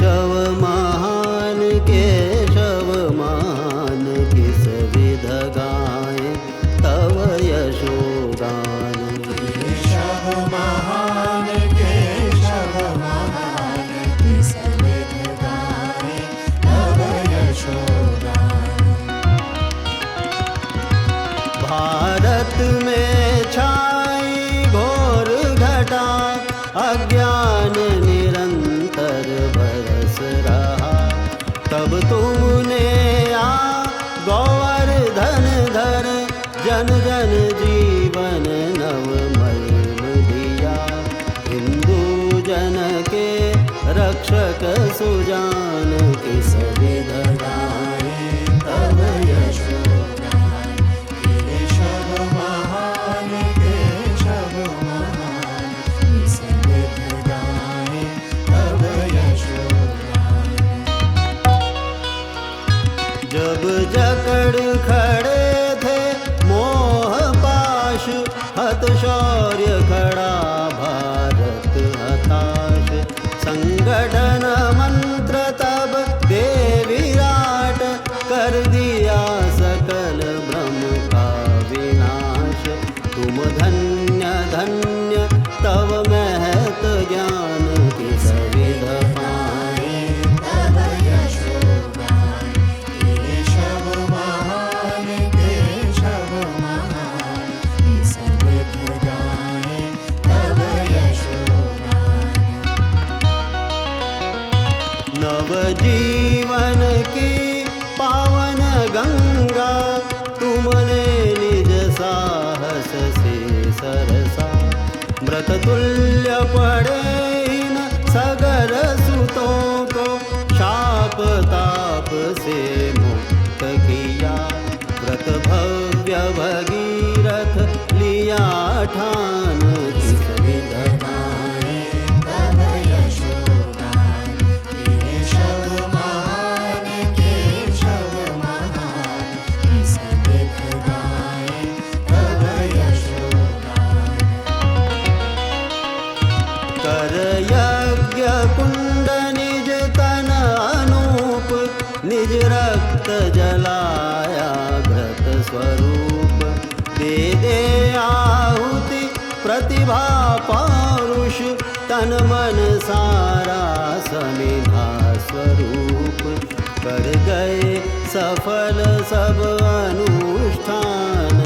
केशव महान केशव महान किस विध गाए तव यशोगान। केशव महान केशव महान किस विध गाए तव यशोगान। भारत में छाई घोर घटा अज्ञान निरंतर बरस रहा, तब तुमने आ गोवर्धन धर जन जन जीवन नवमय दिया। हिंदू जन के रक्षक सुजान किस विध गाए तव यशोगान। केशव महान केशव महान किस विध गाए तव यशोगान। जब जकड़ खड़े थे मोह पाश, हत शौर्य खड़ा भारत हताश। संगठन मंत्र तब दे विराट, कर दिया सकल भ्रम का विनाश। तुम धन्य धन्य तव महत ज्ञान किस विध पाए तव यशोगान। केशव महान केशव महान किस विध गाए तव यशोगान। नवजीवन की पावन गंगा, तुमने निज साहस से सरसा। मृत तुल्य पड़े इन सगर सुतों को, शाप ताप से मुक्त किया। व्रत भव्य भगीरथ लिया ठान किस विध गाए तव यशोगान। केशव महान केशव महान किस विध गाए तव यशोगान। कर यज्ञ कुंड निज तन अनूप, निज रक्त जलाया घृत स्वरूप। दे दे आहुति प्रतिभा पौरुष, तन मन सारा समिधा स्वरूप। कर गए सफल सब अनुष्ठान